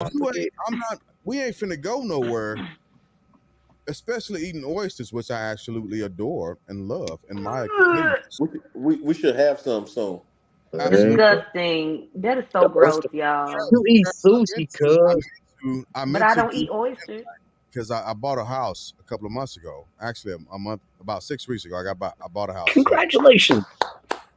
I'm not. We ain't finna go nowhere, especially eating oysters, which I absolutely adore and love, in my opinion. We should have some soon. Absolutely. Disgusting. That is so gross, y'all. You eat I'm sushi, into. I'm cuz. into. I But meant I to don't do eat oysters. because I bought a house a couple of months ago. Actually, a month, about 6 weeks ago. I bought a house. So Congratulations.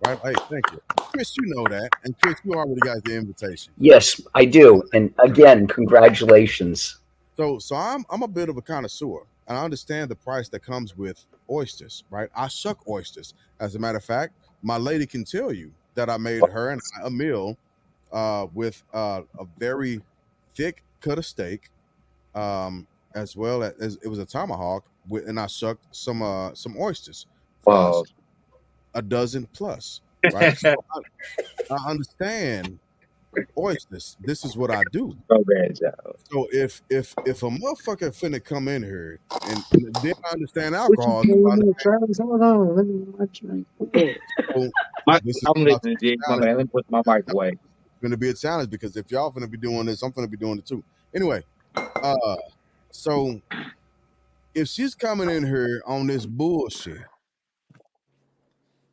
right, hey, thank you, Chris. You know that, and Chris, you already got the invitation. Yes, I do. And again, congratulations. So I'm a bit of a connoisseur, and I understand the price that comes with oysters. Right, I shuck oysters. As a matter of fact, my lady can tell you that I made her and I a meal with a very thick cut of steak, as well as it was a tomahawk, and I shucked some oysters for us, Wow. a dozen plus. Right, so I understand oysters. This is what I do. So bad, y'all. So if a motherfucker finna come in here and then I understand What you alcohol, so I doing there, understand. Travis? Hold on. Let me my drink. So this is I'm about to listening, be Jig. a My challenge. man. Let me put my mic away. It's gonna be a challenge because if y'all gonna be doing this, I'm gonna be doing it too. Anyway, uh, so if she's coming in here on this bullshit,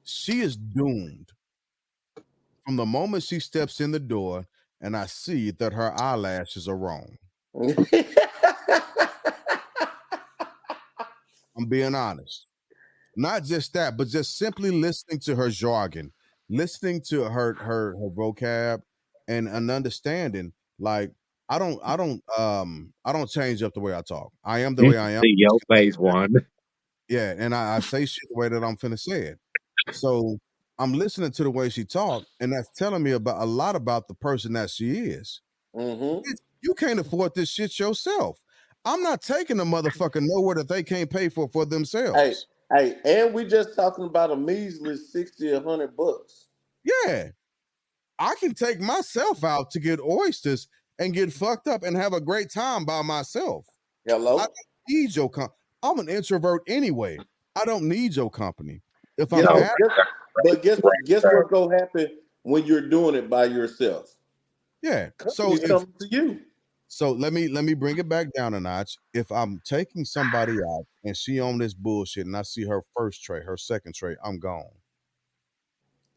she is doomed from the moment she steps in the door and I see that her eyelashes are wrong. I'm being honest. Not just that, but just simply listening to her jargon, listening to her vocab, and an understanding. Like I don't change up the way I talk. I am the You way should I am. see your face one. Yeah, and I say shit the way that I'm finna say it. So I'm listening to the way she talk, and that's telling me about a lot about the person that she is. Hmm. Bitch, you can't afford this shit yourself. I'm not taking a motherfucker nowhere that they can't pay for Hey, themselves. hey, and we just talking about a measly 60 or $100. Yeah, I can take myself out to get oysters and get fucked up and have a great time by myself. I don't Hello. need your I'm an introvert anyway. I don't need your company. If I'm Guess No, happy, what? Guess what's gonna happen when you're doing it by yourself? yeah. Company's coming to you. So let me bring it back down a notch. If I'm taking somebody out and she on this bullshit and I see her first tray, her second tray, I'm gone.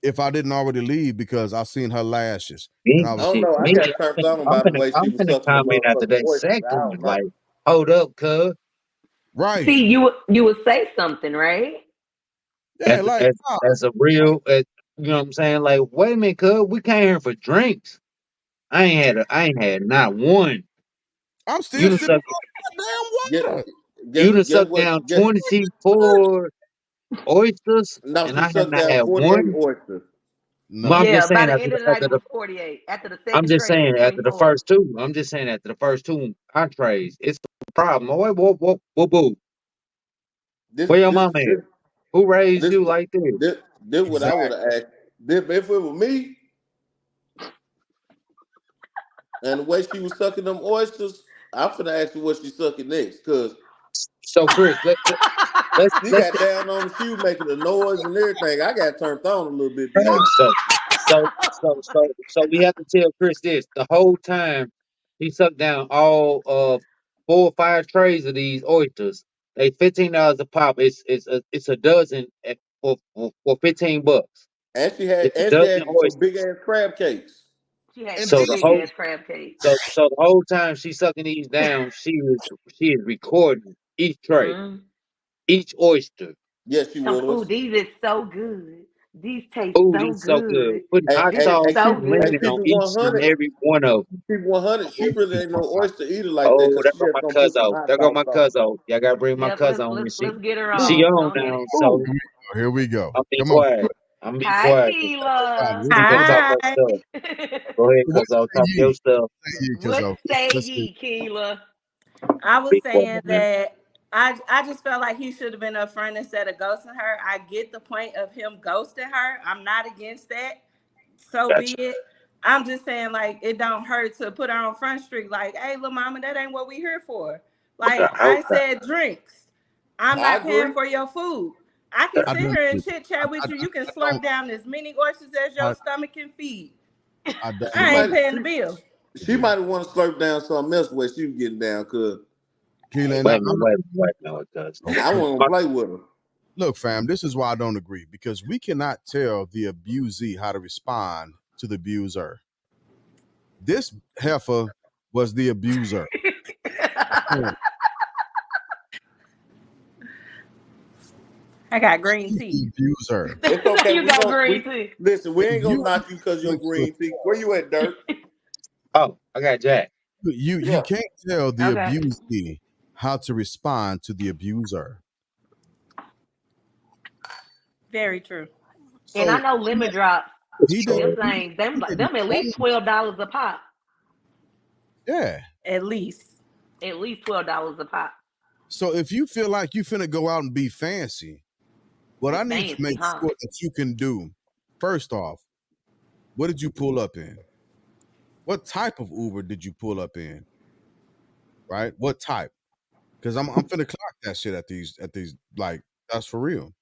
If I didn't already leave because I seen her lashes and me, I I was don't shit, know. I me. got turned on by the way she I'm was finna sucking the comment after motherfucking that oysters. I second one. don't know. Like, hold up, cuz. right. See, you would say something, right? Yeah, like nah, As a real, you know what I'm saying? Like, wait a minute, cuz. We came here for drinks. I ain't had not one. I'm You still done sipping suck, on Guess goddamn water. you done guess sucked what? down Guess 24 oysters, now and she I have sucked not down had 48 one. oysters. Well, I'm No. Yeah, just by saying the end of the night, it was 48. After the I'm second just tray, it was saying after the 24. first two. I'm just saying after the first two entrees, it's a problem. Oh, wait, whoa, boo. This Where your this mama at? this Who raised this you like this? this what I would Exactly. have asked. If it was me and the way she was sucking them oysters, I'm finna ask her what she sucking next. Cause So, Chris, she let's got down on the, she was making a noise and everything. I got turned on a little bit, be okay. honest. So we have to tell Chris this the whole time he sucked down all of 4 or 5 trays of these oysters. They $15 a pop. It's a dozen for $15. It's a And she dozen had some oysters. big ass crab cakes. She had And some So then the big whole ass crab cakes. so the whole time she's sucking these down, she is recording each tray, Mm. each oyster. Yes, she Ooh, was. these is so good. These taste Ooh, so these so good. good. Putting Hey, hot This hey, is sauce hey, so and hey, lemon good. on keep it each and 100. every one of them. Keep it 100. She really ain't no oyster eater like that Oh, because there she go just my gonna put some cousin. hot There go sauce my on. cousin. Y'all gotta bring my Yep, cousin on this shit. let's get her She on. Go on on get now, it. ooh, so here we go. I'm be Come on. quiet. I'm be Hi, quiet. God, Keela. what She say gonna talk Hi. her stuff. Go ahead, what cause I'll say talk your ye? stuff. Say ye, What Kizzo. say Let's see. ye, Keela? I was Be quiet, saying man. that I just felt like he should have been upfront instead of ghosting her. I get the point of him ghosting her. I'm not against that. So be Gotcha. it. I'm just saying like it don't hurt to put her on Front Street. Like, hey, little mama, that ain't what we here for. The Like whole I time. said, drinks. I'm I not paying agree. for your food. I can I sit don't here and chit chat I, with you. You can I don't slurp down as many oysters as your I, stomach can feed. I don't She I ain't might agree. paying she, the bill. She might have want to slurp down something else where she was getting down, cause Keelan, Wait a minute, wait a minute, cuz. I want to play with her. look, fam, this is why I don't agree, because we cannot tell the abusee how to respond to the abuser. This heifer was the abuser. I got green She's tea. the abuser. It's okay. You got green tea. Listen, we ain't gonna You- knock you because you're green tea. Where you at, Dirk? Oh, I got Jack. You Yeah. can't tell the Okay. abusee how to respond to the abuser. Very true. And I So know lemon drops. he Them didn't. things, them at least $12 a pop. Yeah. At least. At least $12 a pop. So if you feel like you finna go out and be fancy, what I need to Fancy, make huh? sure that you can do, first off, what did you pull up in? What type of Uber did you pull up in? Right? What type? Because I'm finna clock that shit at these like that's for real.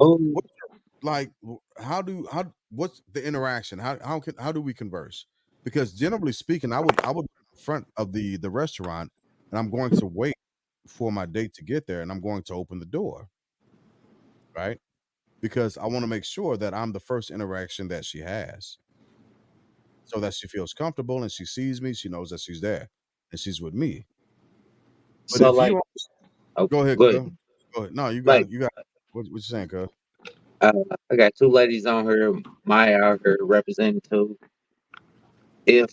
Oh, Like what's the interaction? How do we converse? Because generally speaking, I would be in front of the restaurant and I'm going to wait for my date to get there and I'm going to open the door. Right? Because I want to make sure that I'm the first interaction that she has. So that she feels comfortable and she sees me, she knows that she's there and she's with me. But so if like, you go ahead, good. girl. Go ahead. No, you Like, got what you saying, cuz? I got two ladies on here, Maya out here representing two. If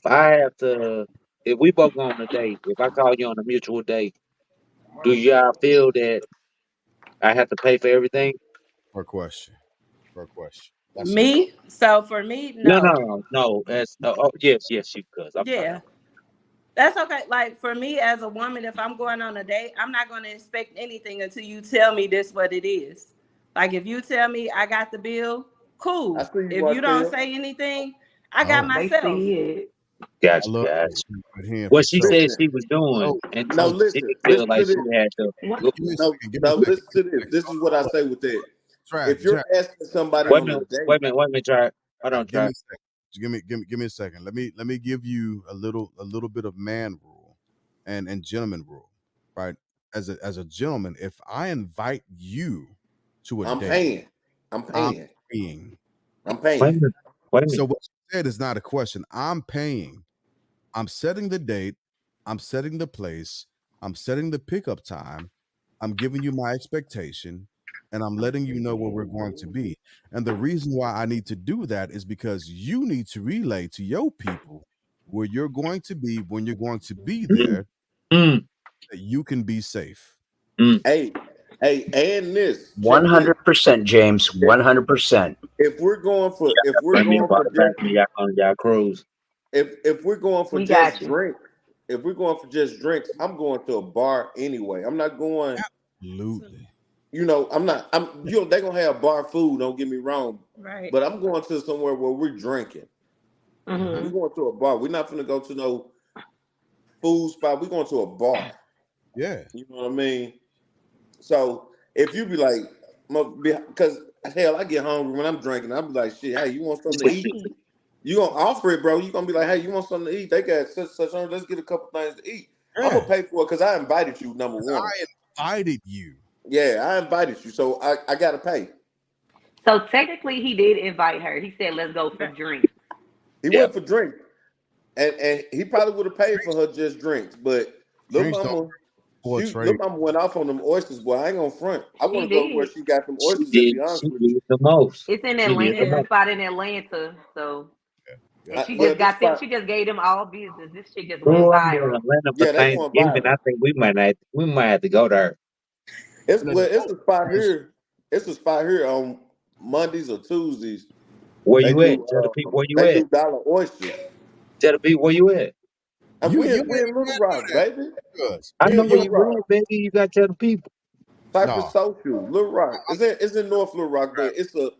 we both go on a date, if I call you on a mutual date, do y'all feel that I have to pay for everything? Her question. Her question. That's it. Me? So for me, No, no. no, no, no. That's yes, you could. I'm sorry. Yeah. That's okay. Like for me as a woman, if I'm going on a date, I'm not going to expect anything until you tell me this what it is. Like if you tell me I got the bill, cool. I see you, If you don't Martell. say anything, I got Oh, They myself. see it. I Gotcha, love gotcha. with him What for she sure. said Listen, she was doing, Oh, and no, she listen didn't feel to like she this. had to. What? give me a No, second. Give me no, a second. listen to this. This is what I say with that. Trav, If you're asking somebody Wait a on a minute, date, wait a minute, wait a minute, try. Hold on, give me try. a second. Give me a second. Let me give you a little bit of man rule and gentleman rule. Right? As a gentleman, if I invite you to a I'm date, paying. I'm I'm paying. paying. I'm Wait a paying. minute, wait a So minute. what you said is not a question. I'm paying. I'm setting the date. I'm setting the place. I'm setting the pickup time. I'm giving you my expectation and I'm letting you know where we're going to be. And the reason why I need to do that is because you need to relay to your people where you're going to be when you're going to be there, Mm, that you can be safe. mm. Hey, and this. One Check this. hundred percent, James. 100%. If we're going for Let me about the back of y'all on y'all cruise. if we're going for We just got you. drinks, if we're going for just drinks, I'm going to a bar anyway. I'm not going. Absolutely. You know, I'm not. I'm. You know, they're gonna have bar food. Don't get me wrong, Right. but I'm going to somewhere where we're drinking. Mm-hmm. We're going to a bar. We're not gonna go to no food spot. We're going to a bar. Yeah. You know what I mean? So if you be like, because hell, I get hungry when I'm drinking. I'll be like, shit, hey, you want something to eat? You gonna offer it, bro? You gonna be like, hey, you want something to eat? They got such on. Let's get a couple things to eat. I'm gonna pay for it because I invited you. Number one, I invited you. yeah, I invited you, so I gotta pay. So technically, he did invite her. He said, "Let's go for drinks." He Yeah. went for drinks, and he probably would have paid for her just drinks, but little Drinks don't mama. for Little trade. mama went off on them oysters, boy. I ain't gonna front. I want He to go where did. she got them She oysters. To did. be honest She with did you, the most. It's in She did Atlanta. the It's a most. spot in Atlanta. So, and she well, just this got them. spot, She just gave them all business. This shit just went Oh, I'm going to viral. Atlanta for yeah, they going Thanksgiving. viral. I think we might have to go there. It's Let's it's go. a spot here. It's a spot here on Mondays or Tuesdays. Where They you at? do Tell the people where you they at. do dollar oysters. Tell the people where you at. And You we you in Little Rock, baby. good. I We know in where Little you Rock. at, baby. You got to tell the people. Cypress No. Social, Little Rock. It's in North Little Rock, but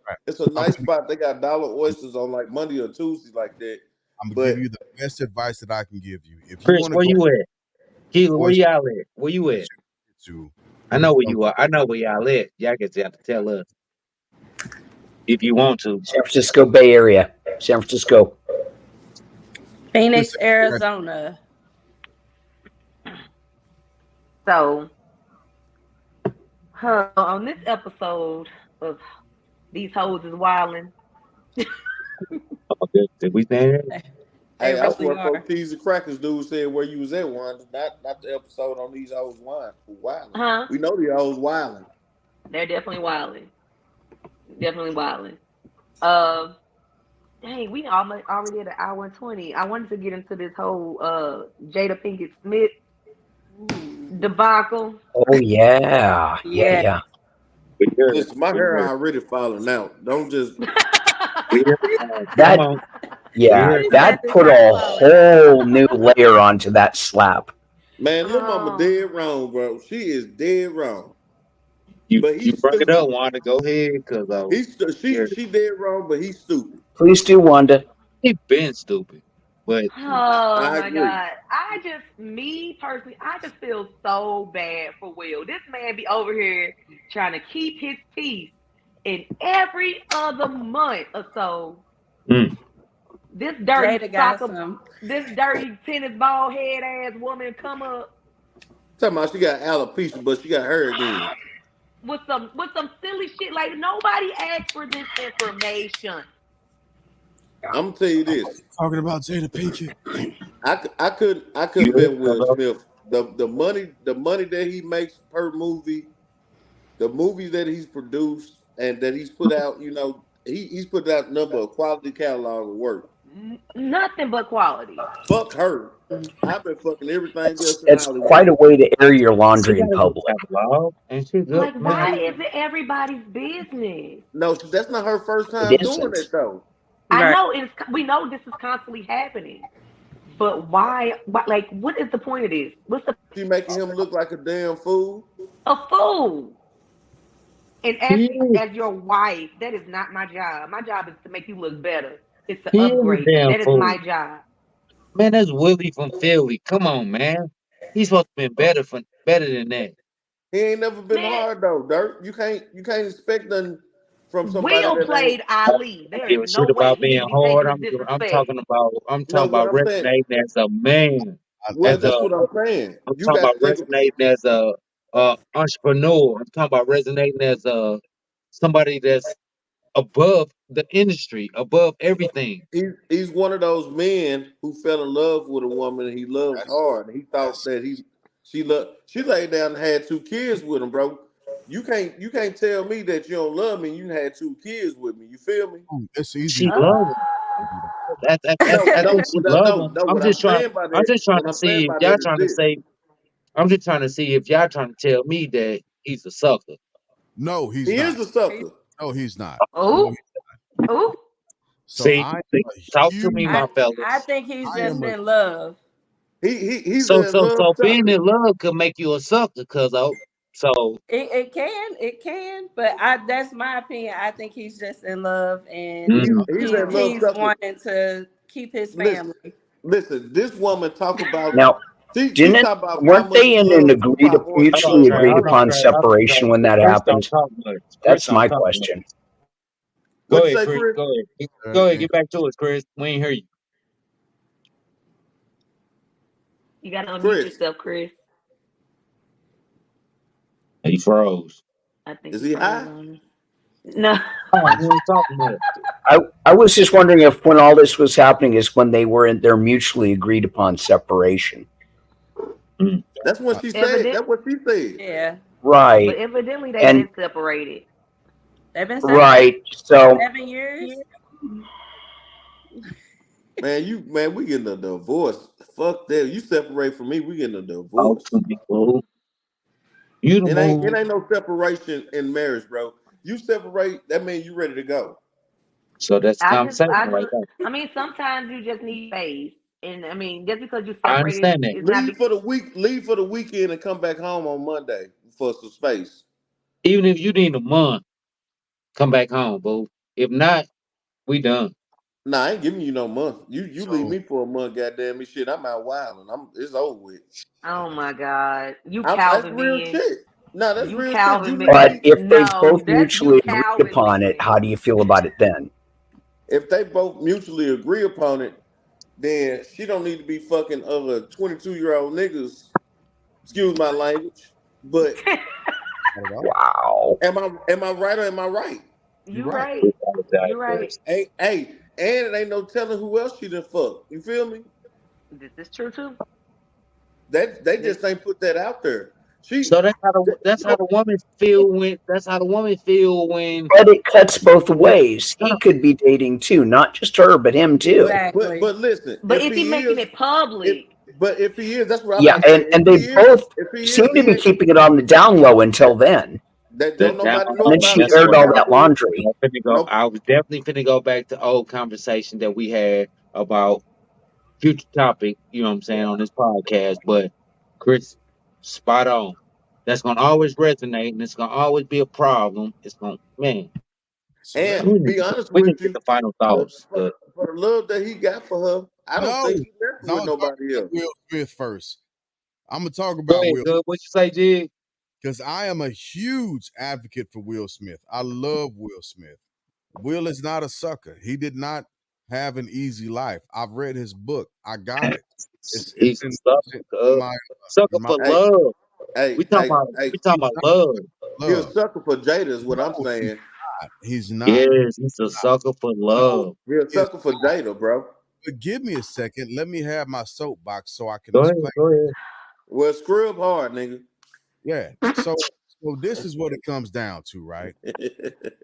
Right. it's a nice spot. They got dollar oysters on like Monday or Tuesday like that. I'm gonna But give you the best advice that I can give you. If you Chris, want to where go you at? Keela, where oyster y'all at? Where you at? to I know where you are. I know where y'all at. Y'all get to have to tell us if you want to. San Francisco Bay Area. San Francisco. Phoenix, Arizona. So, on this episode of These Hoes is Wildin'. Did we say that? They Hey, I really swear, are. folks, Cheese and Crackers dude said where you was at, one, not the episode on these hoes wilding. Huh? We know the hoes wilding. They're definitely wildin'. Definitely wildin'. Dang, we already at an hour and 20. I wanted to get into this whole Jada Pinkett-Smith debacle. Oh yeah. Yeah. Yeah. Listen, my hair already falling out. Don't just. That that put a whole new layer onto that slap. Man, little mama dead wrong, bro. She is dead wrong. You But he's bring it stupid. up, Wanda. Go ahead, cause she dead wrong, but he's stupid. Please do, Wanda. he been stupid. But Oh I my agree. God. Me personally, I just feel so bad for Will. This man be over here trying to keep his peace, and every other month or so, this dirty tennis ball head ass woman come up Talking about she got alopecia, but she got hair again. with some silly shit. Like, nobody asked for this information. I'm gonna tell you this. Talking about Jada Pinkett. I could bet Will Smith the money that he makes per movie, the movies that he's produced and that he's put out. You know, he's put out a number of quality catalog of work. Nothing but quality. Fuck her. I've been fucking everything else. It's quite a way to air your laundry in public. Like, why is it everybody's business? No, that's not her first time doing it though. I know we know this is constantly happening, but why? Like, what is the point of this? What's the? She making him look like a damn fool. A fool. And as your wife, that is not my job. My job is to make you look better. It's to upgrade. That is my job. Man, that's Willie from Philly. Come on, man. He's supposed to be better than that. He ain't never been hard though, Dirt. You can't expect nothing from somebody. Will played Ali. There is no way about being hard. I'm talking about resonating as a man. Well, that's what I'm saying. I'm talking about resonating as a entrepreneur. I'm talking about resonating as somebody that's above the industry, above everything. He's one of those men who fell in love with a woman and he loved hard. And he thought that she laid down and had 2 kids with him, bro. You can't tell me that you don't love me. You had 2 kids with me. You feel me? It's easy. She loves him. I'm just trying to see if y'all trying to say. I'm just trying to see if y'all trying to tell me that he's a sucker. No, he is a sucker. No, he's not. Oh, oh. So talk to me, my fellas. I think he's just in love. He's so in love. Being in love could make you a sucker, so it can, but that's my opinion. I think he's just in love, and he's wanting to keep his family. Listen, this woman talk about now. Weren't they in an mutually agreed upon separation when that happened? That's my question. Go ahead, Chris. Go ahead. Get back to us, Chris. We ain't hear you. You gotta unmute yourself, Chris. He froze. I think is he high? No. I was just wondering if when all this was happening is when they were in their mutually agreed upon separation. That's what she said. That's what she said. Yeah. Right. But evidently they've been separated. They've been separated. Right. So 7 years. Man, we getting a divorce. Fuck that. You separate from me, we getting a divorce. It ain't no separation in marriage, bro. You separate, that means you ready to go. So that's conversation right there. I mean, sometimes you just need space. And I mean, just because you I separated, understand that. Leave for the weekend and come back home on Monday for some space. Even if you need a month, come back home, boo. If not, we done. Nah, I ain't giving you no month. You leave me for a month, goddamn me, shit. I'm out wilding. It's over with. Oh my God, that's real shit. No, that's real shit. But if they both mutually agreed upon it, how do you feel about it then? If they both mutually agree upon it, then she don't need to be fucking other 22-year-old niggas. Excuse my language, but Wow. am I right or am I right? You're You right. right. You right. Hey, and it ain't no telling who else she done fuck. You feel me? This is true too. That they This just ain't put that out there. She, So that's how the woman feel when But it cuts both ways. He could be dating too, not just her, but him too. Exactly. but listen, but if is he he making is, it if public? but if he is, that's what I'm Yeah, about to say. and they both If he seem is, to he be ain't, keeping it on the down low until then. that the don't down. nobody know And then about she it. That's That's aired what what all I'm that saying. laundry. No, I was definitely finna go back to old conversation that we had about future topic, you know what I'm saying, on this podcast. But Chris, spot on. That's gonna always resonate and it's gonna always be a problem. It's gonna man, It's a and wrap. be honest we need with to get you, the final the, thoughts. for, the, for the love that he got for her, I don't No, think he messing with don't nobody let else. Will Smith first. I'm gonna talk Go about ahead, Will good. What you say, Jig? because I am a huge advocate for Will Smith. I love Will Smith. Will is not a sucker. He did not have an easy life. I've read his book. I got it. It's He's a sucker, in my sucker for Hey, love. hey, We talking hey, about hey, we talking about love. he a love. sucker for Jada is what I'm No, he's saying. not. He's not. Yes, he's a sucker for No, love. He a he is sucker for not. Jada, bro. But give me a second. Let me have my soapbox so I can Go ahead, explain. go ahead. Well, scrub hard, nigga. Yeah. So this is what it comes down to, right?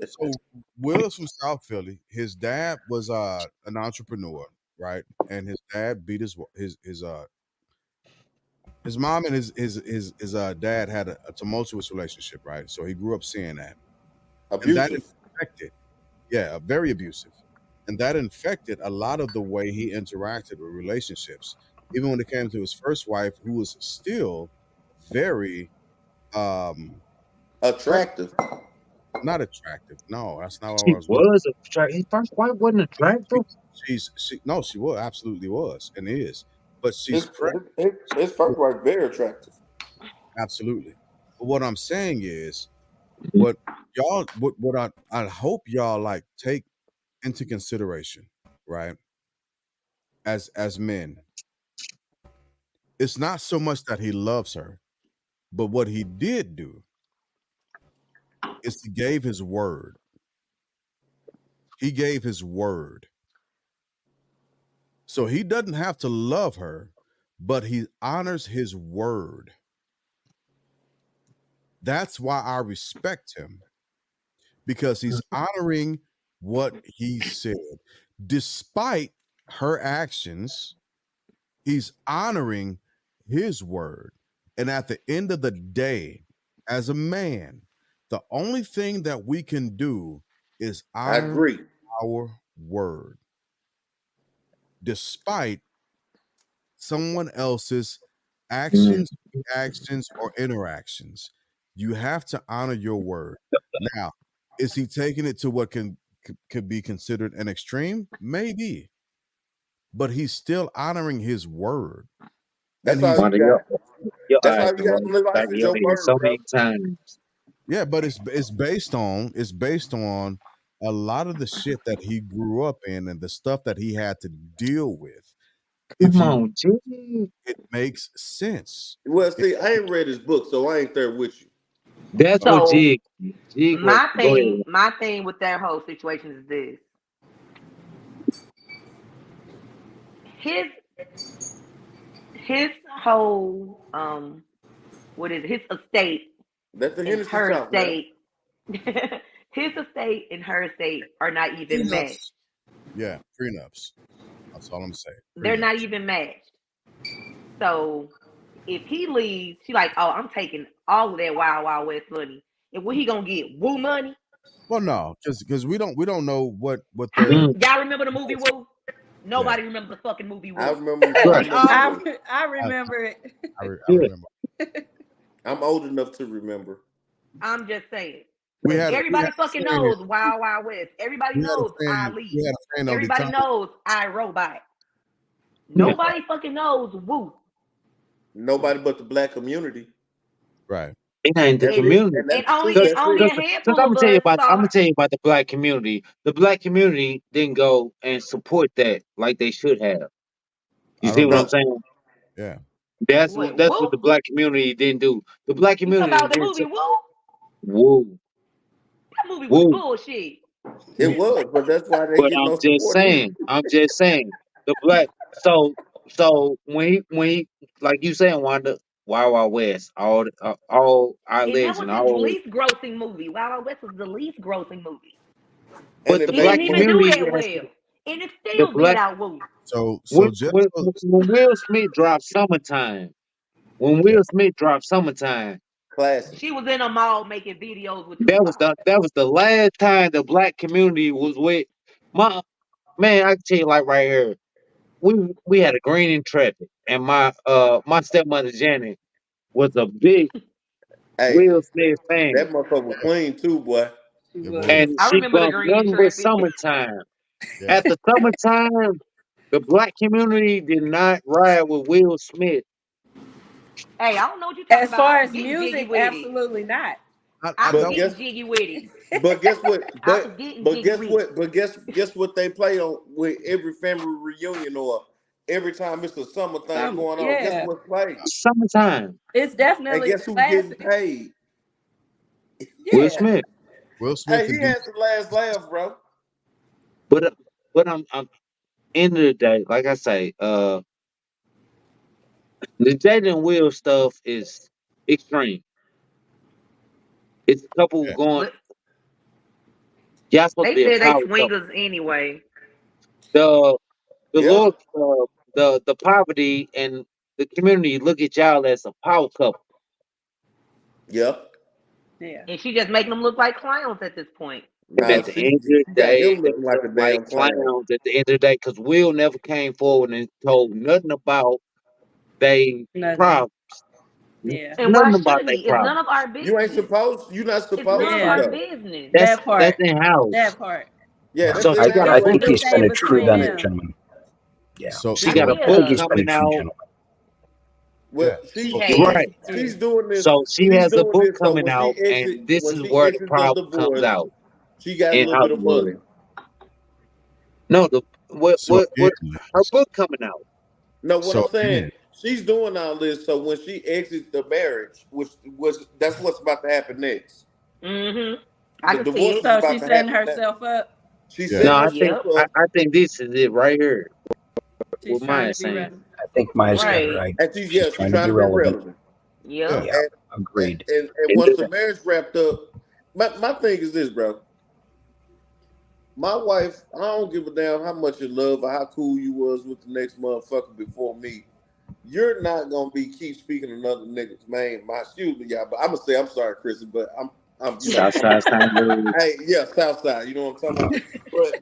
So Will's from South Philly. His dad was an entrepreneur, right? And his dad beat his mom and his dad had a tumultuous relationship, right? So he grew up seeing that, and that Abusive. infected, yeah, very abusive, and that infected a lot of the way he interacted with relationships, even when it came to his first wife, who was still very um very Attractive. not attractive. No, that's not what I She was going. was attractive. His first wife wasn't attractive. She no, she was absolutely was and is, but she's His, pregnant. his first wife very attractive. Absolutely. But what I'm saying is, Mhm. what I hope y'all like take into consideration, right? As men, it's not so much that he loves her, but what he did do is he gave his word. He gave his word. So he doesn't have to love her, but he honors his word. That's why I respect him because he's honoring what he said. Despite her actions, he's honoring his word. And at the end of the day, as a man, the only thing that we can do is I honor agree. our word, despite someone else's Mhm. actions, reactions, or interactions. You have to honor your word. Now, is he taking it to what could be considered an extreme? Maybe, but he's still honoring his word, and That's all he's you Wonder your got. your That's eyes all you been got rolling in life back of is your your head word, so bro. many times. yeah, but it's based on a lot of the shit that he grew up in and the stuff that he had to deal with. If Come you, on, Jig. it makes sense. Well, It, see, I ain't read his book, so I ain't there with you. That's what okay. So Jig was. my Go thing, ahead. my thing with that whole situation is this: his his whole what is it? His estate Let the and Hennessy her talk now. estate, his estate and her estate are not even matched. Prenups. Yeah, prenups. That's all I'm saying. They're not Prenups. even matched. So if he leaves, she like, oh, I'm taking all of that Wild Wild West money. And what he gonna get? Woo money? Well, no, just because we don't know what they're. Mm, Y'all remember the movie Woo? Yeah, Nobody remembers the fucking movie I Woo. remember. I right. We remember all you. I I remember it. I Yeah. remember. I'm old enough to remember. I'm just saying. We Because had we had everybody a fucking saying here. knows Wild Wild West. Everybody We had a knows saying. We Ali. had a saying of the Everybody time. knows I Robot. Yeah. Nobody fucking knows Woo. Nobody but the black community. Right. It ain't the And community. And that's the truth. and Cause, That's only it. a cause handful I'm gonna of tell you us about I'm saw gonna tell you about the black community. The black community didn't go and support that like they should have. You I see don't what know. I'm saying? Yeah. That's Wait, what Woo? the black community didn't do. The black You talking community about the didn't movie say, Woo? whoa, That movie was whoa. bullshit. It was, but that's why they But get no support either. I'm just saying, the black. So when he like you saying, Wanda, Wild Wild West, all our And that legends, was his all. least grossing movie. Wild Wild West was the least grossing movie. And But it the He made black didn't even money. do community that has well. And it the still beat black. out Woo. So just When Will Smith dropped Summertime, yeah. Classic. She was in a mall making videos with that was Tupac. the last time the black community was with my man. I can tell you like right here, we had a green in traffic, and my stepmother Janet was a big Hey, Will Smith fan, that motherfucker was clean too, boy. She It was. was. and I she remember the bumped green nothing but traffic. Summertime. Yeah. At the Summertime, the black community did not ride with Will Smith. Hey, I don't know what you're talking As about. I far was as getting jiggy music, with it. absolutely not. I I was But don't. getting guess jiggy with it. but guess what? I was getting jiggy with it. But guess what they play on with every family reunion or every time it's a summer thing going on. Guess Yeah, what's played? Summertime, it's And definitely guess a who's getting classic. paid? Will Yeah. Smith. Will Smith Hey, and he has the last laugh, bro. But I'm end of the day, like I say, the Jada and Will stuff is extreme. It's a couple yeah. going. But Y'all supposed to they be a said they power couple. swingers anyway. The the Yeah, Lord, the poverty and the community look at y'all as a power couple. yeah. Yeah. And she just making them look like clowns at this point. And Now at the she end of the got day, him they looking like look a like damn clown. clowns at the end of the day because Will never came forward and told nothing about they Nothing. problems. Yeah. And why Nothing about should they he? It's none of problems. our You ain't business. supposed. You're not It's supposed none of to our Yeah. though. business. That's That part. in house. That part. Yeah, Yeah. that's Yeah, in I, the I It house. would think just he But stay spent a true between on it, them. gentlemen. Yeah, So She I got a I think book he yeah. spent a coming true out. gentleman. well, yeah. She So she's has. Right. she's doing this. So she She's has a doing book this. So coming out, and this when is she where the exits the problem comes divorce, out she got a in little bit of Hollywood. money. No, the so what again, her book coming out. No, what I'm so saying, again, she's doing all this. So when she exits the marriage, which was that's what's about to happen next. Mm-hmm. I The can see divorce it. is So about she's to setting happen now. herself up. She's yeah. No, setting Yep. herself up, I think this is it right here. She's What trying Maya to be saying. ready. I think Maya's got it Right. right. and She's she's trying to trying be to be relevant. relevant. Yep. Yeah. Yeah, And agreed. and And once the marriage wrapped up, my thing is this, bro. My wife, I don't give a damn how much you love or how cool you was with the next motherfucker before me. You're not gonna be keep speaking another nigga's name. My excuse me, y'all, but I'm gonna say I'm sorry, Chrissy, but I'm Southside St. hey, yeah, Southside, you know what I'm talking about? But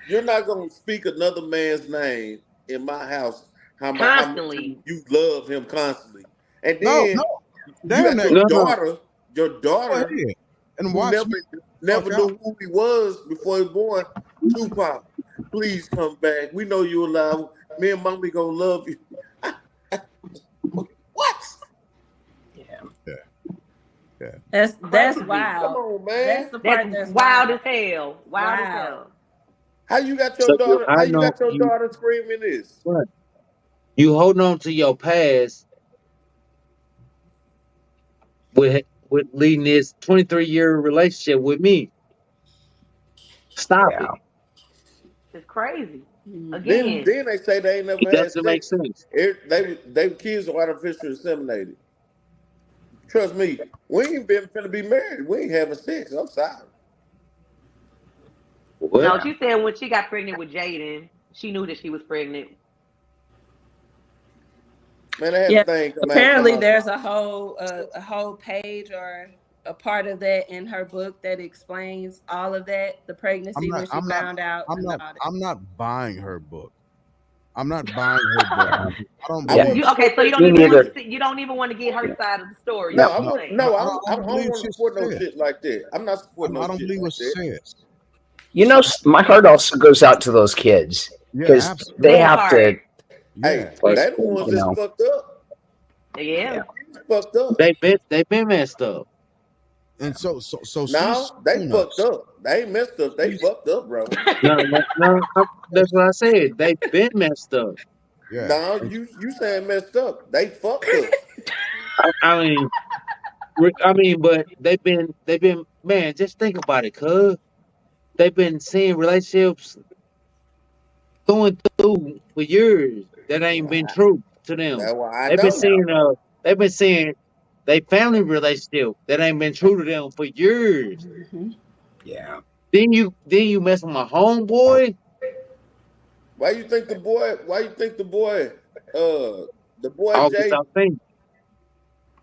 you're not gonna speak another man's name in my house. How much Constantly. you love him constantly, and No, then no. you Damn got that. No, no. your Go daughter ahead and who watch me never fuck out. knew who he was before he was born. Tupac, please come back. We know you're alive. Me and mommy gonna love you. What? Yeah. Yeah. Yeah. That's Crazy. Come wild. on, That's man. the part That's that's wild wild. as hell. Wild as Wow. hell. How you got your So daughter? I How you know got your you daughter screaming this? what? You holding on to your past with leading this 23-year relationship with me. Stop Yeah. it. It's crazy. Mhm. Again. Then they say they ain't never It had doesn't make sex. sense. They kids are artificially inseminated. Trust me, we ain't been finna be married. We ain't having sex. I'm sorry. What? No, she said when she got pregnant with Jaden, she knew that she was pregnant. Man, they had Yeah. a thing come out. Apparently, there's a whole page or a part of that in her book that explains all of that, the pregnancy when she found out and all that. I'm not buying her book. I'm not buying her book. Yeah. I don't I Yeah. believe. Okay, so you don't Me even want neither. to see, you don't even want to get her side of the story. No, Is No. what I you're want saying. no. I I don't don't believe want to shit support she no said. shit like that. I'm not supporting I no don't shit believe like what she that. says. You know, my heart also goes out to those kids Yeah, because absolutely. they That have part. to, Hey, Yeah. they the ones you that's know, fucked up. Yeah. yeah. It's fucked up. They been messed up. And so she's Now they showing fucked us. up. They ain't messed up. They She's fucked up, bro. No, that's what I said. They been messed up. Yeah. No, you saying messed up. They fucked up. I mean, but they've been, man. Just think about it, cuz they've been seeing relationships going through for years that ain't been true to them. That's why I They've been know. seeing they've been seeing they family relationship that ain't been true to them for years. Yeah. Then you mess with my homeboy. Why you think the boy? Why you think the boy? The boy All Jay. without thinking.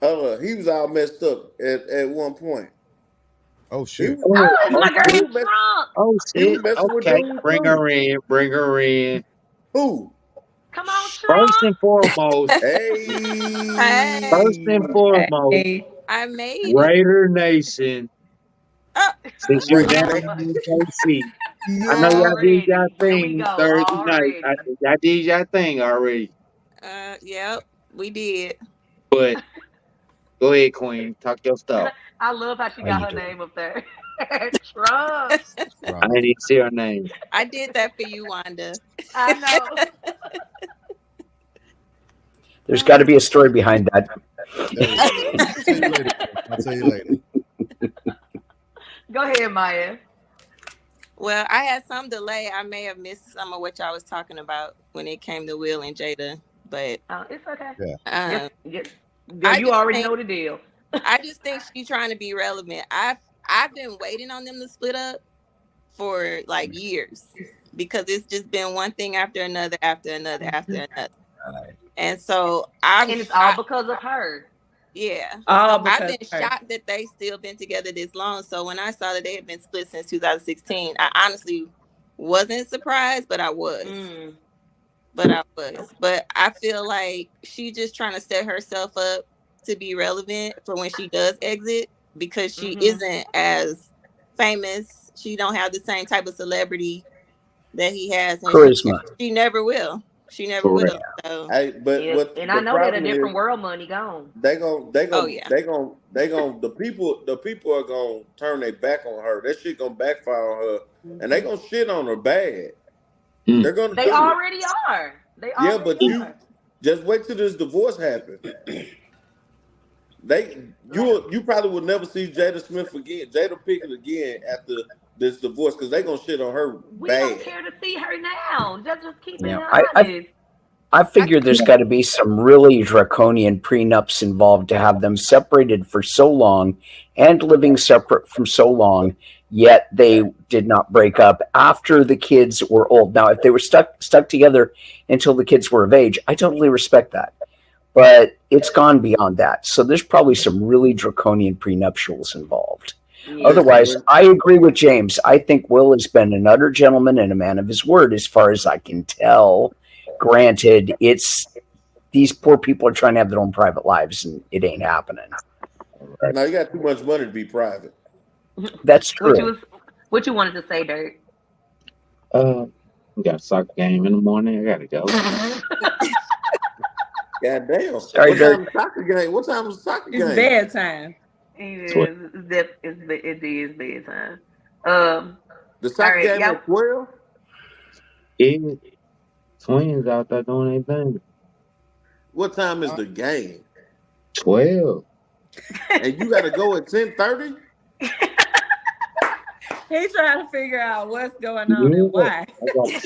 He was all messed up at one point. Oh He shit. was, Oh, Oh, it's my girl he okay. was, mess, Trump. Oh he was shit. messing with Okay. dudes Bring too. her in. Bring her in. Who? Come on, First Trump. and foremost. First Hey, and foremost. Hey, I made it. Raider Nation. Oh, Since you Raider down Oh, Nation. in KC. I know y'all did y'all already. There we thing go. Thursday night. Already. Y'all did y'all thing already. yep, we did. But go ahead, Queen. Talk your And stuff. I love how she How got you her doing? name up there. Trump. I didn't even see her name. I did that for you, Wanda. I know. There's got to be a story behind that. There we go. I'll tell you later. I'll tell you later. Go ahead, Maya. Well, I had some delay. I may have missed some of what y'all was talking about when it came to Will and Jada, but It's okay. Yeah. Girl, I you just already think know the deal. I just think she's trying to be relevant. I've been waiting on them to split up for like years because it's just been one thing after another, after another, after another. And so And it's all because of her. Yeah. all I've because been of her. shocked that they still been together this long. So when I saw that they had been split since 2016, I honestly wasn't surprised, but I was. But I feel like she's just trying to set herself up to be relevant for when she does exit because she isn't as famous. She don't have the same type of celebrity that he has, and Charisma. she never will. She never Correct. will. So Hey, but Yeah. what And the I know that a problem different is, world money gone. oh yeah. the people are gonna turn their back on her. That shit gonna backfire on her, and they gonna shit on her bad. They're gonna They do it. already are. They Yeah, already but you are. just wait till this divorce happens. You probably will never see Jada Pinkett again after this divorce because they gonna shit on her We bad. don't care to see her now. Just keep it Yeah. honest. I figure there's got to be some really draconian prenups involved to have them separated for so long and living separate from so long, yet they did not break up after the kids were old. Now, if they were stuck together until the kids were of age, I totally respect that. But it's gone beyond that. So there's probably some really draconian prenuptials involved. Yeah. Otherwise, I agree with James. I think Will has been an utter gentleman and a man of his word as far as I can tell. Granted, it's these poor people are trying to have their own private lives and it ain't happening. Now you got too much money to be private. That's true. What you wanted to say, Dirt? We got a soccer game in the morning. I gotta go. God damn. Sorry, What time is soccer game? What time is the soccer It's game? bedtime. It is bedtime. The soccer right, game y'all- at 12? Yeah. Twins out there doing anything. What time is the game? 12. And you gotta go at 10:30? He's trying to figure out what's going on and why. I gotta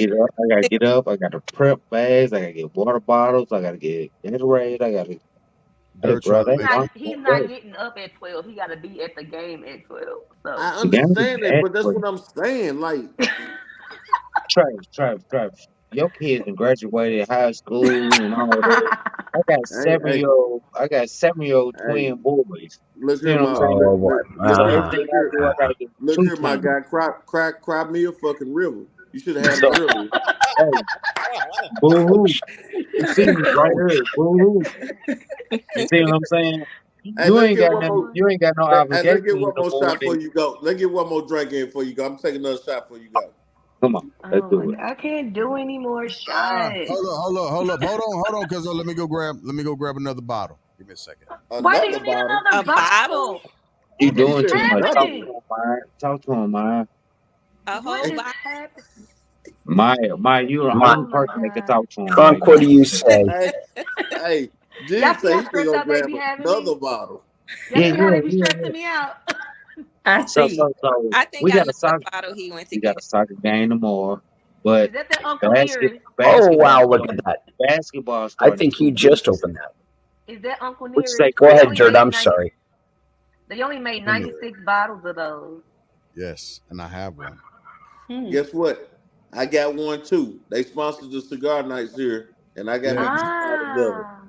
get up. I gotta prep bags. I gotta get water bottles. I gotta get Gatorade. I gotta. Hey, bro, he's not getting up at 12. He got to be at the game at 12. So I understand that, but that's what I'm saying. Like, Travis. Your kids and graduated high school and all that. I got seven-year-old twin boys. Look You here, know what I'm saying? Oh boy. So everything I do, I gotta get look two here, my times. guy. Cry me a fucking river. You should have had it earlier. Hey, boo-hoo. You see me right here. Boo-hoo. You see what I'm saying? Hey, You ain't got no obligation. Let's get one more shot before you go. Let's get one more drink in before you go. I'm taking another shot before you go. Come on, let's do it. I can't do any more shots. Hold up, because let me go grab another bottle. Give me a second. Why do you need another bottle? You doing too much. happening? Talk to him, man. A whole What is bottle. happening? Maya, you're the My only person that can talk to him Trunk, right what now. do you say? Hey, Y'all Jig see say how he stressed gonna out they grab be having another me? bottle. Y'all see how they be Yeah. stressing me out? I So, see. I think we I got know a what soccer, bottle he went to we got get. a soccer game tomorrow, but Is that Uncle Nearest? Oh basketball wow, look at starting. that. Basketball I starting think in he 2 just weeks. opened that. Is that Uncle What you say, Nearest? Go They Chris? ahead, only Jared. made I'm 90. sorry. They only made Uncle Nearest. 96 bottles of those. Yes, and I have one. Guess what? I got one too. They sponsored the cigar nights here, and I got Yeah, me 2 bottles of it. Ah.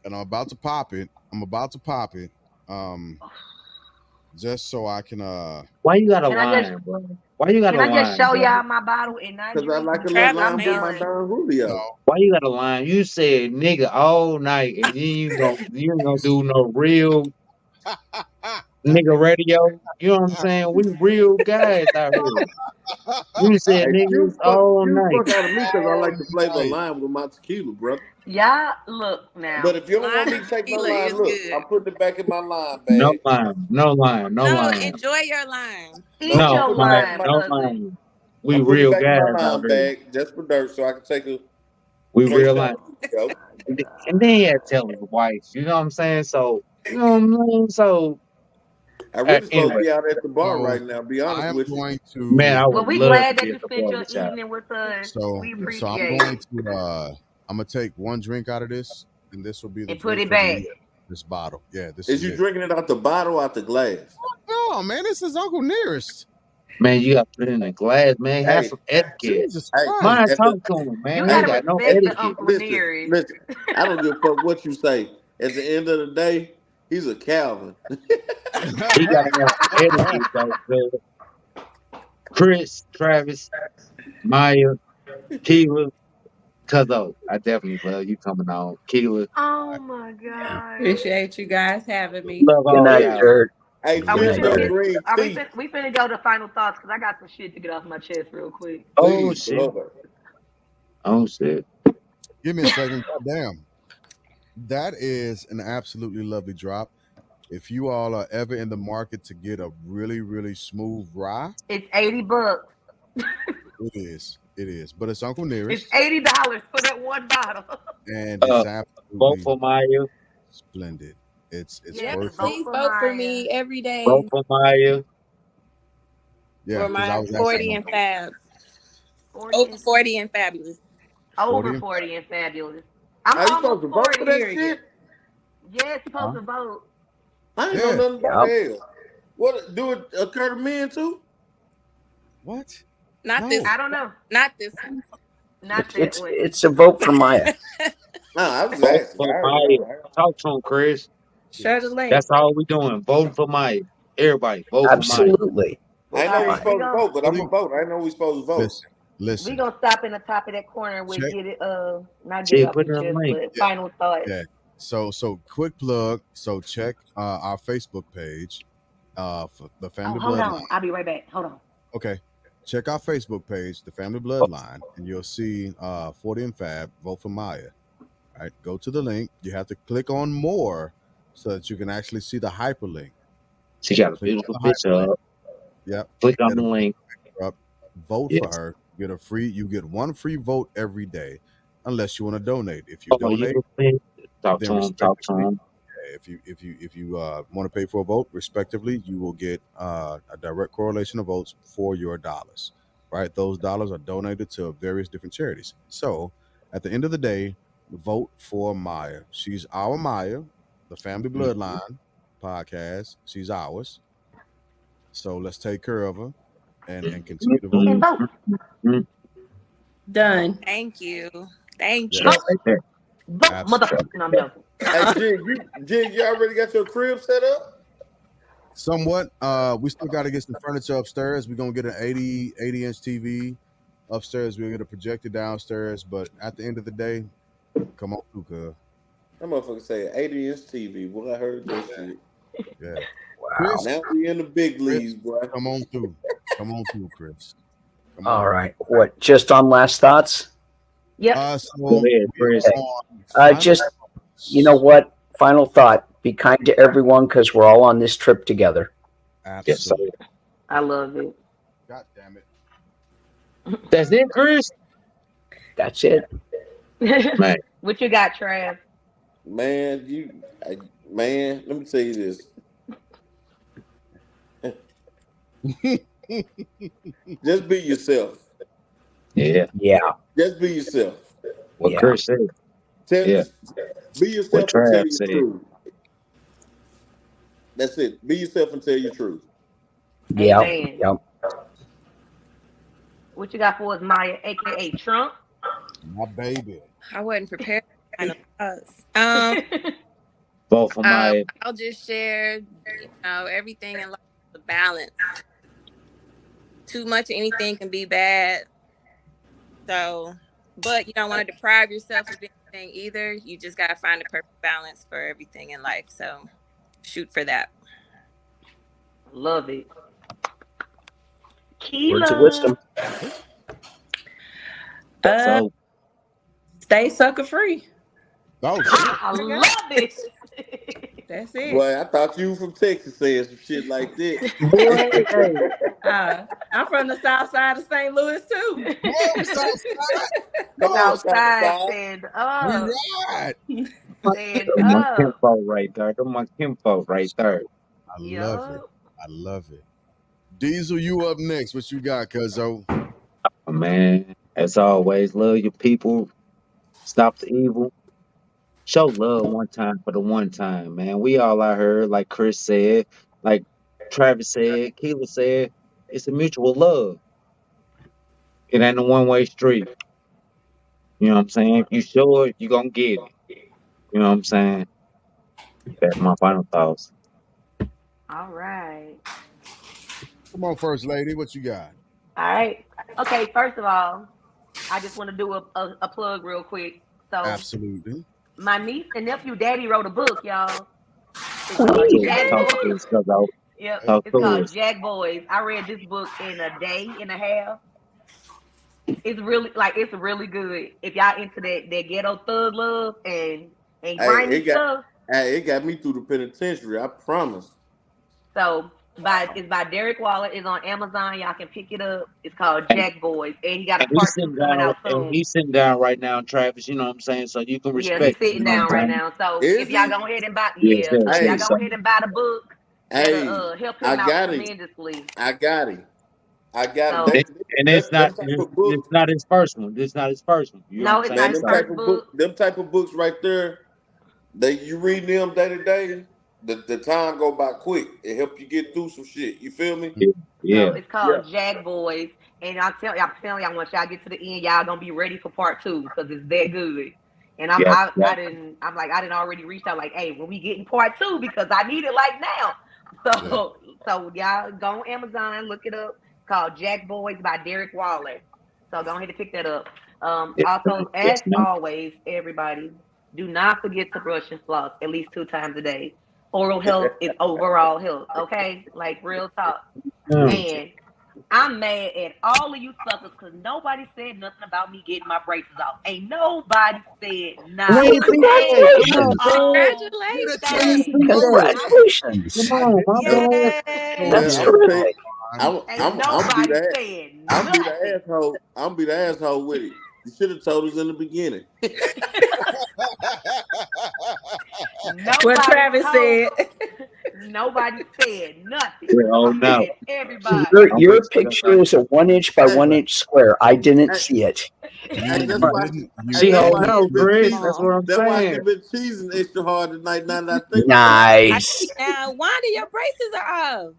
and I'm about to pop it. I'm about to pop it. Just so I can Why you got a Can I just line, bro? Why you got can a I just line, show bro? y'all my bottle and not Cause I drink like a because little Travis I'm line with my done? Mason. Don Julio. no. Why you got a line? You said nigga all night, and then you ain't gonna do no real nigga radio. You know what I'm saying? We real guys out here. You said Hey, niggas all you night. fuck out of me because I like All the flavor of night. lime with my tequila, brother. Y'all look But now. if you don't want Lime me and to take no tequila lime, is look, good. I'm putting it back in my lime No bag. line, no line, no No, line. enjoy your lime. Eat Nope, I'm No, your putting it Maya, back in lime, my no cousin. line. We I'm putting it real back in my guys lime out here. bag just for dirt, so I can take a We straight real shot line. of Julio. And then he had to tell his wife. You know what I'm saying? So, you know what I'm saying? So, I really supposed to anyway, be out at the bar So right now. Be I honest am with you. going man, to. I Well, would we love to glad be that at you the spent bar your with y'all. evening with us. So We so I'm appreciate going it. to. I'm gonna take one drink out of this, and this will be the And put drink it for the back. year. This bottle. Yeah, this Is is you it. drinking it out the bottle, out the glass? No, man, this is Uncle Nearest. Man, you got to put it in a glass, man. Have Hey, some etiquette. Jesus hey, Christ. Mine at the talk to him, man. You He ain't gotta got no respect the etiquette. Uncle listen, Nearest. listen. I don't give a fuck what you say. At the end of the day, he's a Calvin. He got to have some etiquette, though. Chris, Travis, Maya, Keela, Cuzzo. I definitely love you coming on. Keela, Oh my god. Appreciate you guys having me. love Good all night, Jig, y'all. Jared. hey, Are Good we Jig night, finna got Jared. get? green Are we tea. finna? We finna go to final thoughts because I got some shit to get off my chest real quick. Oh, Please, shit. Lord. Oh, shit. Give me a second. God damn. That is an absolutely lovely drop. If you all are ever in the market to get a really, really smooth rye, It's $80. it is. It is. But it's Uncle It's Nearest, $80 for that one bottle. and it's Uh, vote absolutely for Maya. splendid. It's Yes, Yes, worth it. vote please for vote for Maya. me every Vote day for Maya. Yeah, for because I my was asking 40 about and fab. 40 Over and 40 and fabulous. 40 over and 40 and fabulous. I'm Are you supposed almost to vote for 40. that Period. shit? Yes, Huh? supposed to vote. I ain't know yeah. nothing about Yep. the hell. What do it occur to men too? What? Not this No. I don't know. not this one. Not that It's one. it's a vote for Maya. No, I was Vote asking. I for already Maya. know. Talk to him, Chris. Share the Yes. link. That's all we doing. Voting for Maya. Everybody, vote for Maya. Absolutely. I Vote ain't for know All we right, Maya. we supposed to gonna vote, but I'm gonna vote. I ain't know we supposed to vote. Listen. we Listen. gonna stop in the top of that corner with Check. get it not get it Shit, off put your it in the chest, link. but Yeah. final thoughts. Yeah. So quick plug. So check our Facebook page for the Oh, Family hold Bloodline. on. I'll be right back. Hold on. Okay. Check our Facebook page, the Family Bloodline, and you'll see 40 and Fab, vote for Maya. All right. Go to the link. You have to click on more so that you can actually see the hyperlink. She got a Click on beautiful the picture hyperlink. up. Yep. Click on the It'll bring link. her up. Vote for Yes. her. You get one free vote every day, unless you want to donate. If you Oh, you donate, think? Talk to then him. Talk to respectively, him. if you want to pay for a vote, respectively, you will get a direct correlation of votes for your dollars. Right, those dollars are donated to various different charities. So, at the end of the day, vote for Maya. She's our Maya, the Family Mhm. Bloodline podcast. She's ours. So let's take care of her and continue to vote. And vote. Mhm. Done. Thank you. Thank Yeah, you. Check. Vote. Right there. Vote, absolutely. motherfucker. No, I'm joking. Hey, Jig, you already got your crib set up? Somewhat. We still got to get some furniture upstairs. We're gonna get an 80-inch TV upstairs. We'll get a projector downstairs. But at the end of the day, come on through, cuz. That motherfucker say 80-inch TV. Boy, I heard that shit. Yeah. Wow. Chris, Now we in the big leagues, boy. come on through. Come on through, Chris. Come All on. right. What? Just on last thoughts? Yep. So Go ahead, we are Chris. Okay. on final Just you know thoughts. what? Final thought. Be kind to everyone because we're all on this trip together. Yes, sir. Absolutely. I love it. God damn it. That's it, Chris. That's it. Man, What you got, Trav? Man, man, let me tell you this. Just be yourself. yeah. Yeah. Just be yourself. What Yeah. Chris said. Tell, Yeah. be What yourself and tell Trav your said. truth. That's it. Be yourself and tell your truth. Yeah. Amen. Yeah. What you got for us, Maya, aka Trump? My baby. I wasn't prepared for kind of pause. Both of my I'll just share, everything in life is a balance. Too much of anything can be bad. So, but you don't want to deprive yourself of anything either. You just got to find the perfect balance for everything in life. So, shoot for that. Love it. Words of Keela. wisdom. so Stay sucker free. Oh, shit. I love it. That's it. Boy, I thought you from Texas saying some shit like that. boy, hey, I'm from the south side of St. Louis too. Whoa, Southside. Come on, Outside, Southside. stand We up. ride. Stand them my up. kinfolk right there. Them my kinfolk right there. I love it. Yup. I love it. Diesel, you up next. What you got, cuzzo? Oh, man, as always, love your people. Stop the evil. Show love one time for the one time, man. We all out here, like Chris said, like Travis said, Keela said, it's a mutual love. It ain't a one-way street. You know what I'm saying? If you show it, you gonna get it. You know what I'm saying? That's my final thoughts. All right. Come on, first lady. What you got? All right. Okay, first of all, I just want to do a plug real quick. So, Absolutely. my niece and nephew daddy wrote a book, y'all. It's Talk called to us. Jack Talk to Boys. us, cuz Yep. talk It's to called us. Jack Boys. I read this book in a day and a half. It's really good. If y'all into that ghetto thug love and Hey, grimy stuff. it got me through the penitentiary. I promise. So it's by Derek Waller. It's on Amazon. Y'all can pick it up. It's called And, Jack Boys, and he got a and he's part two sitting coming down out and soon. he's sitting down right now, Travis, you know what I'm saying? So you can Yeah, he's respect it, you sitting know down what right I'm saying? now. So Is if y'all he? go ahead and buy, Yes, yeah. yes, So if y'all Hey, yes. go ahead and buy the book, hey, that'll help I him out got him. tremendously. I got him. I got him. So And it's Them not type of books, it's not his first one. It's not his first one. You know what no, I'm it's saying? not man. his So first book. Them type of books right there. You read them day to day. The time go by quick. It help you get through some shit. You feel me? yeah, So yeah. it's called Jack Boys, and I'm telling y'all, once y'all get to the end, y'all gonna be ready for part two because it's that good. And Yeah, yeah. I didn't already reached out like, hey, when we getting part two because I need it like now. Yeah. So y'all go on Amazon, look it up. It's called Jack Boys by Derek Waller. So go ahead and pick that up. Yes, Also, as yes, man. always, everybody, do not forget to brush and floss at least 2 times a day. Oral health is overall health, okay? Like real talk. Mm. And I'm mad at all of you suckers because nobody said nothing about me getting my braces off. Ain't nobody said We nothing. ain't Well, see that. Come on, congratulations. man. Get a We ain't chance to Congratulations. see blow it. that. Congratulations. Come I on, did my that. bad. Yes. That's Well, I'm gonna tell you, terrific. Ain't I'm be nobody the saying I'm be the nothing. asshole. I'm be the asshole with it. You should have told us in the beginning. What Nobody Travis told. said. Nobody said nothing. Yeah, So oh I'm no. mad at everybody. Your Don't be your stuck picture up. is a 1 inch by Hey, 1 inch square. I didn't hey, see it. hey, You that's you why. didn't you Hey, She that's didn't why holding miss she's out, been it. Chris. cheesing. That's Aw. what I'm That's why saying. she's been cheesing extra hard tonight. Now that I think about it. Nice. Now, Wanda, your braces are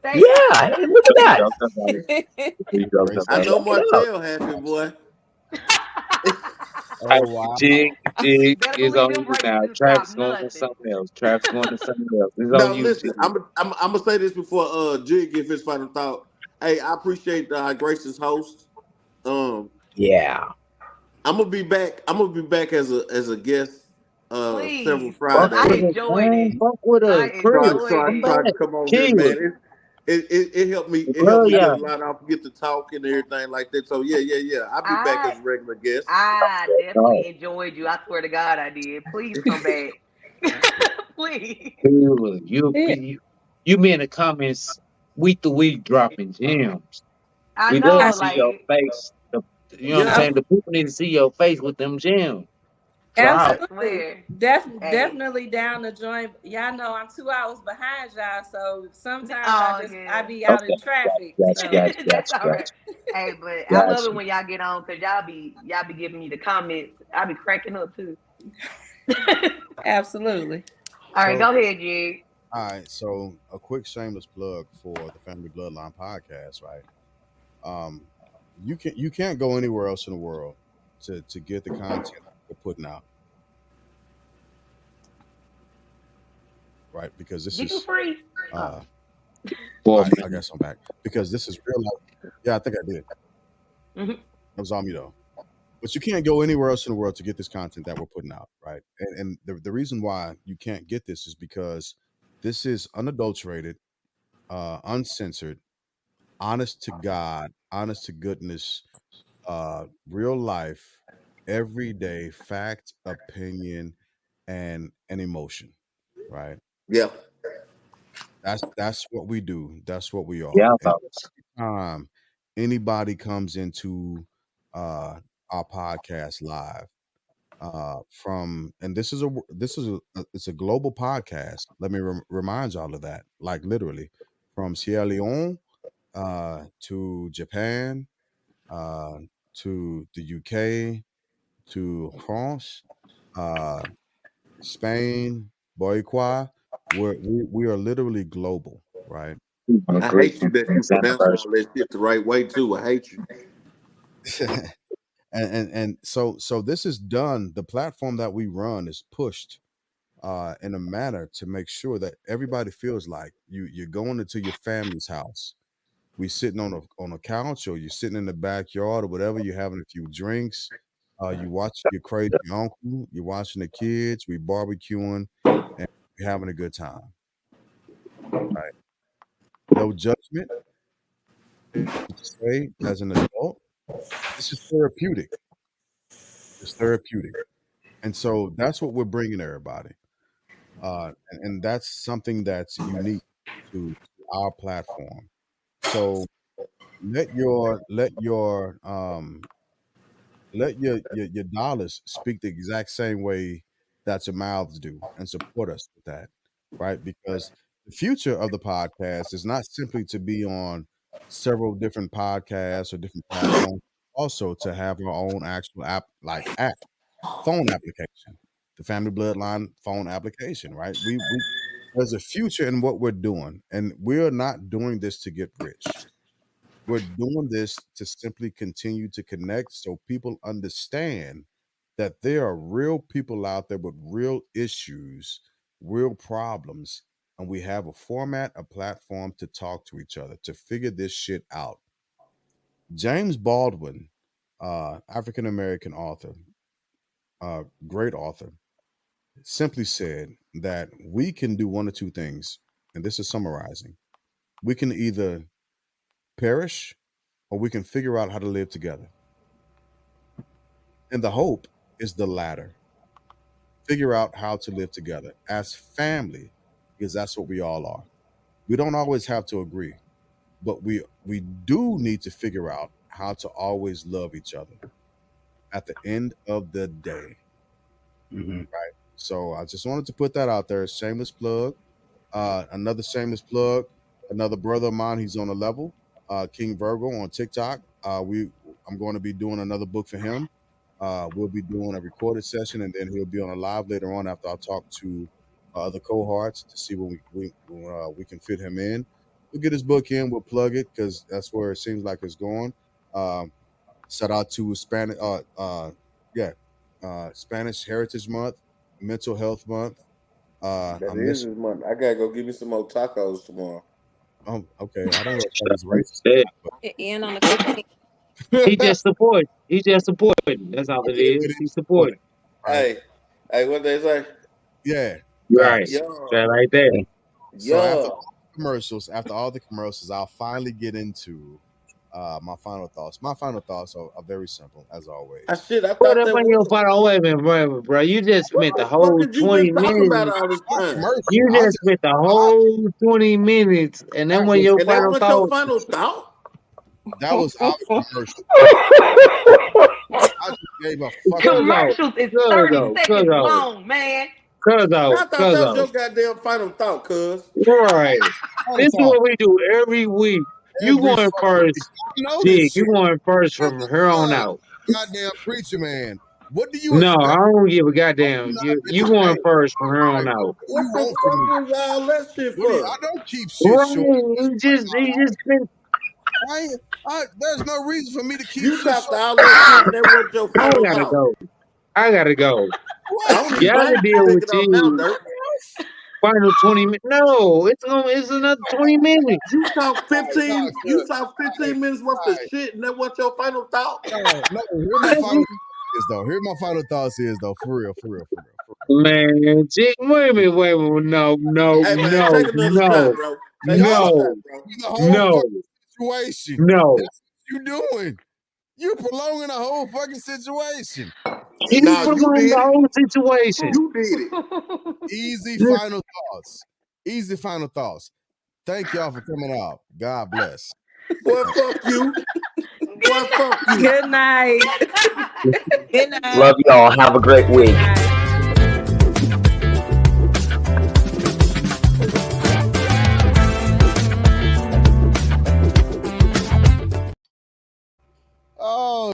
Thank you. Yeah, hey, look at We that. joked about it. off. We joked Braces I about are it. know Check it out. Martell happy, boy. Hey, oh wow. Jig Better is believe on them you braces now. didn't stop Travis going to nothing. something else. Travis going to something else. It's on Now you, listen, Jig. I'm gonna say this before Jig give his final thought. Hey, I appreciate the gracious host. Um, Yeah. I'm gonna be back. I'm gonna be back as a guest several Please. Fuck I Fridays. with us, enjoyed man. it. Fuck with I us. Chris, enjoyed come it. Try to back. come over here, Keela, man. It helped me. we It helped love me get y'all. a lot off, get to talk and everything like that. So yeah. I'll be back I as a regular guest. I Oh, definitely enjoyed you. I swear to God I did. Please come back. Please. Keela, Yeah. you be in the comments week to week dropping gems. I We love to know, see your like face. You know what I'm Yeah, saying? The people need to see your face with them gems. I Wow. Absolutely. swear. Hey. Definitely down to join. Y'all know I'm 2 hours behind y'all, so sometimes Oh I yeah. be out Okay. in traffic. Gotcha, So gotcha, That's gotcha, all right. gotcha, Hey, but I love it gotcha. when y'all get on because y'all be giving me the comments. I be cracking up too. absolutely. All right, So, go ahead, Jig. all right. So, a quick shameless plug for the Family Bloodline podcast, right? Um, you can't go anywhere else in the world to get the content we're putting out, right? Because this Did you is freeze? Oh. uh, For I me. guess I'm back because this is real life. Yeah, I think I did. Mhm. It was on me though. But you can't go anywhere else in the world to get this content that we're putting out, right? And the reason why you can't get this is because this is unadulterated, uncensored, honest to God, honest to goodness, real life, everyday fact, opinion, and an emotion, right? yeah. That's what we do. That's what we are. Yeah, And fellas. time anybody comes into uh, our podcast live, from and it's a global podcast. Let me remind y'all of that. Like literally, from Sierra Leone to Japan, uh, to the UK, to France, uh, Spain, Boyqua. We are literally global, right? On I hate you Christian that you pronounce all anniversary. that shit the right way too. I hate you. And so this is done. The platform that we run is pushed in a manner to make sure that everybody feels like you're going into your family's house. We sitting on a couch, or you're sitting in the backyard, or whatever. You're having a few drinks. You watch your crazy uncle. You're watching the kids. We barbecuing, and we're having a good time. Right? No judgment. To say as an adult, this is therapeutic. It's therapeutic, and so that's what we're bringing everybody. And that's something that's unique to our platform. So let your dollars speak the exact same way that your mouths do, and support us with that, right? Because the future of the podcast is not simply to be on several different podcasts or different platforms, also to have our own actual app, phone application, the Family Bloodline phone application, right? We there's a future in what we're doing, and we're not doing this to get rich. We're doing this to simply continue to connect so people understand that there are real people out there with real issues, real problems, and we have a format, a platform to talk to each other, to figure this shit out. James Baldwin, African American author, great author, simply said that we can do one or two things, and this is summarizing. We can either perish or we can figure out how to live together. And the hope is the latter. Figure out how to live together as family, because that's what we all are. We don't always have to agree, but we do need to figure out how to always love each other at the end of the day. Mhm. So I just wanted to put that out there. Shameless plug. Another shameless plug. Another brother of mine. He's on a level. King Virgo on TikTok. I'm going to be doing another book for him. We'll be doing a recorded session, and then he'll be on a live later on after I talk to other cohorts to see when we can fit him in. We'll get his book in. We'll plug it because that's where it seems like it's going. Um, Shout out to Spanish. Yeah, Spanish Heritage Month, Mental Health Month. That I is miss. this month. I gotta go give me some more tacos tomorrow. Okay. I don't know if that was racist Yeah. or And on the 15th. He not, but just support. He just supporting. That's all it it is. is He important, supporting. right? Hey, hey, what they say? Yeah, Right. facts. Yeah, That right there. Okay. So yeah. after all the commercials, I'll finally get into my final thoughts. My final thoughts are very simple, as I always. shit. I Put thought up that on your was. phone. Wait a minute, bro. You just What spent the the fuck whole did you been 20 talking about minutes. all this Our time? commercial. You I just just spent the I, whole 20 minutes, and then I when was your And that final was your thought, final thought? That was out of commercial. I just gave a fuck. Commercials is 30 seconds long, man. I thought that was your goddamn final thought, cuz. Right. This is what we do every week. You going first, Jig. You going first from here on out. Goddamn preacher man. What do you No, expect? I don't give a goddamn. You going first from here on out. What the fuck was all that shit for? I don't keep shit Right. short. He just been. There's no reason for me to keep You shit talked short. all that shit. That was your final thought. I gotta go. What? Y'all can deal with you. Final 20 minutes. No, it's another 20 minutes. You talk 15. You talk 15 minutes worth of shit, and that was your final thought. No. Here my final thoughts is though. For real. Man, Jig, wait a minute. No. Hey, man, take another shot, bro. No. Situation. No. That's what you doing. You're prolonging the whole fucking situation. You prolonged the whole situation. You did it. Easy final thoughts. Thank y'all for coming out. God bless. Boy, fuck you. Boy, fuck you. Good night. Good night. Love y'all. Have a great week.